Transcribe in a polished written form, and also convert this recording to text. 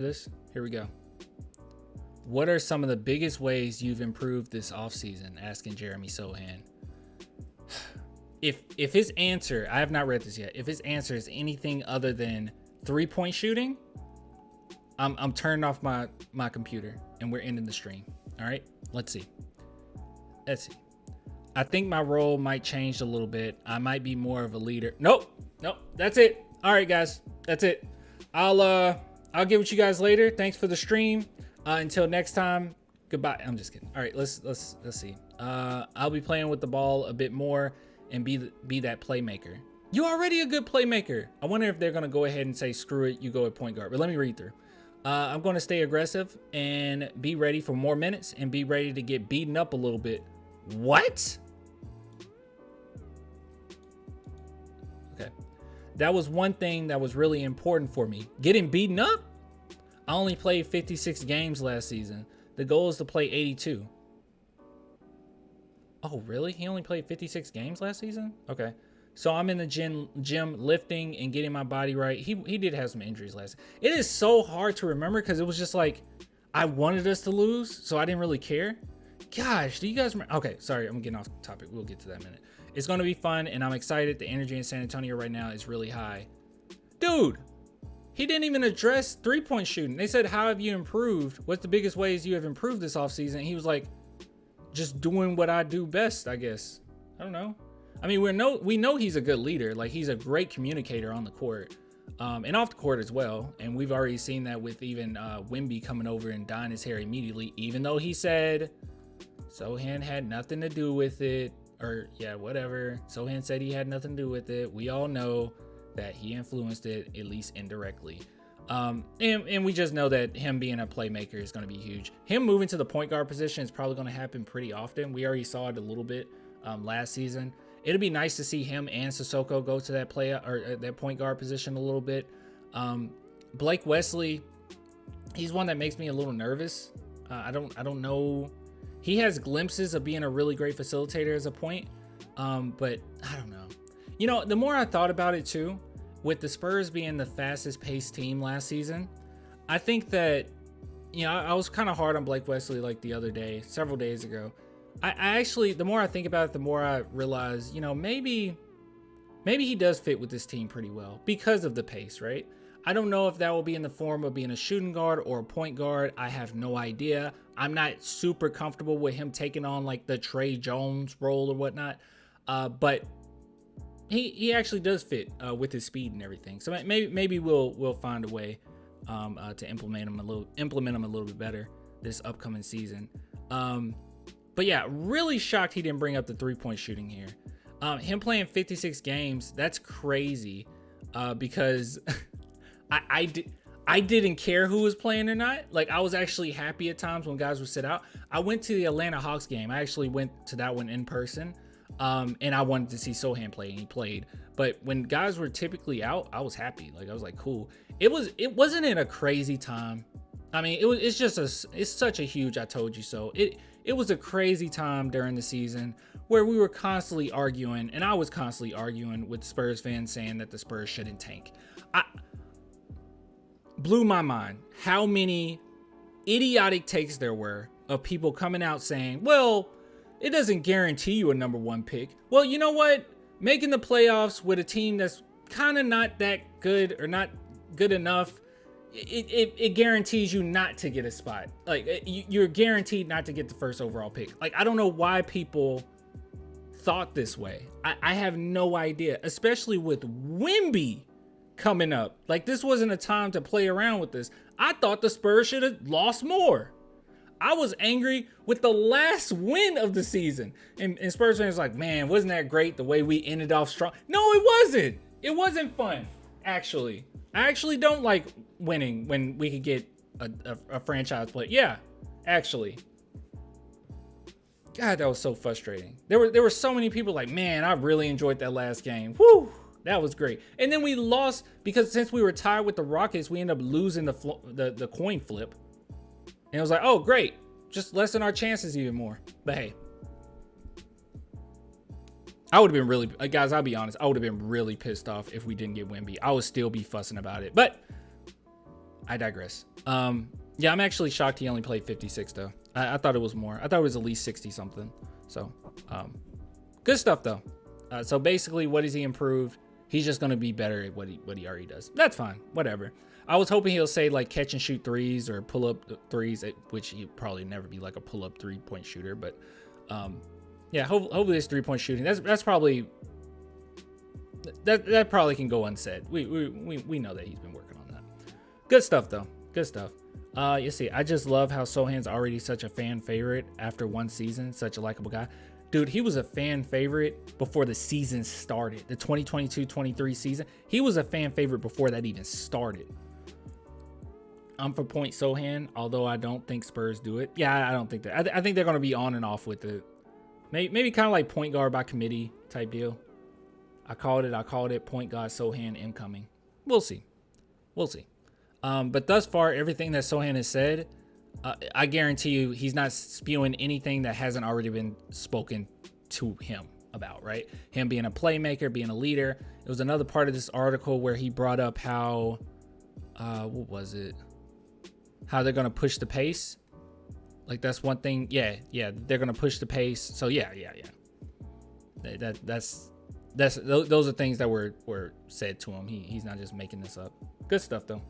This here we go. What are some of the biggest ways you've improved this offseason? Asking Jeremy Sochan. If his answer, I have not read this yet. If his answer is anything other than 3-point shooting, I'm turning off my computer and we're ending the stream. All right, let's see. I think my role might change a little bit. I might be more of a leader. Nope. That's it. All right, guys, that's it. I'll get with you guys later. Thanks for the stream. Until next time, goodbye. I'm just kidding. All right, let's see. I'll be playing with the ball a bit more and be that playmaker. You're already a good playmaker. I wonder if they're gonna go ahead and say screw it, you go at point guard. But let me read through. I'm going to stay aggressive and be ready for more minutes and be ready to get beaten up a little bit. What? Okay. That was one thing that was really important for me. Getting beaten up? I only played 56 games last season. The goal is to play 82. Oh, really? He only played 56 games last season? Okay. So I'm in the gym lifting and getting my body right. He did have some injuries last. It is so hard to remember because it was just like I wanted us to lose, so I didn't really care. Gosh, do you guys remember? Okay, sorry, I'm getting off topic. We'll get to that in a minute. It's going to be fun, and I'm excited. The energy in San Antonio right now is really high. Dude, he didn't even address 3-point shooting. They said, how have you improved? What's the biggest ways you have improved this offseason? And he was like, just doing what I do best, I guess. I don't know. I mean, we know he's a good leader. Like, he's a great communicator on the court and off the court as well. And we've already seen that with even Wemby coming over and dyeing his hair immediately, even though he said Sochan had nothing to do with it. Or, yeah, whatever. Sochan said he had nothing to do with it. We all know that he influenced it, at least indirectly. And we just know that him being a playmaker is going to be huge. Him moving to the point guard position is probably going to happen pretty often. We already saw it a little bit last season. It'll be nice to see him and Sissoko go to that that point guard position a little bit. Blake Wesley, he's one that makes me a little nervous. I don't know. He has glimpses of being a really great facilitator as a point, but I don't know. You know, the more I thought about it too, with the Spurs being the fastest paced team last season, I think that, you know, I was kind of hard on Blake Wesley like the other day, several days ago. I actually, the more I think about it, the more I realize, you know, maybe he does fit with this team pretty well because of the pace, right? I don't know if that will be in the form of being a shooting guard or a point guard. I have no idea. I'm not super comfortable with him taking on like the Trey Jones role or whatnot. But he actually does fit with his speed and everything. So maybe we'll find a way to implement him a little bit better this upcoming season. But yeah, really shocked he didn't bring up the 3-point shooting here. Him playing 56 games, that's crazy. Because I didn't care who was playing or not. Like, I was actually happy at times when guys would sit out. I went to the Atlanta Hawks game. I actually went to that one in person. And I wanted to see Sochan play, and he played. But when guys were typically out, I was happy. Like, I was like, cool. It wasn't in a crazy time. I mean, it's such a huge I told you so. It was a crazy time during the season where we were constantly arguing, and I was constantly arguing with Spurs fans saying that the Spurs shouldn't tank. Blew my mind how many idiotic takes there were of people coming out saying, well, it doesn't guarantee you a number 1 pick. Well, you know what? Making the playoffs with a team that's kind of not that good or not good enough, it guarantees you not to get a spot. Like, you're guaranteed not to get the first overall pick. Like, I don't know why people thought this way. I have no idea, especially with Wemby coming up. Like, this wasn't a time to play around with this. I thought the Spurs should have lost more. I was angry with the last win of the season. And Spurs fans like, man, wasn't that great the way we ended off strong? No, it wasn't. It wasn't fun, actually. I actually don't like winning when we could get a franchise play. Yeah, actually. God, that was so frustrating. There were so many people like, man, I really enjoyed that last game. Woo, that was great. And then we lost because since we were tied with the Rockets, we ended up losing the coin flip. And it was like, oh, great. Just lessen our chances even more. But hey, I would have been really, guys, I'll be honest. I would have been really pissed off if we didn't get Wemby. I would still be fussing about it. But I digress. Yeah, I'm actually shocked he only played 56 though. I thought it was more. I thought it was at least 60 something. So, good stuff though. So basically, what has he improved? He's just gonna be better at what he already does. That's fine. Whatever. I was hoping he'll say like catch and shoot threes or pull up threes, which he'd probably never be like a pull up 3-point shooter. But yeah, hopefully this 3-point shooting. That's probably that probably can go unsaid. We know that he's been working on that. Good stuff though. Good stuff. You see, I just love how Sochan's already such a fan favorite after one season. Such a likable guy. Dude, he was a fan favorite before the season started. The 2022-23 season. He was a fan favorite before that even started. I'm for point Sochan, although I don't think Spurs do it. Yeah, I don't think that. I think they're going to be on and off with it. Maybe kind of like point guard by committee type deal. I called it. Point guard Sochan incoming. We'll see. But thus far, everything that Sochan has said, I guarantee you he's not spewing anything that hasn't already been spoken to him about, right? Him being a playmaker, being a leader. It was another part of this article where he brought up how, what was it? How they're going to push the pace. Like that's one thing. Yeah. They're going to push the pace. So yeah. Those are things that were said to him. He's not just making this up. Good stuff though.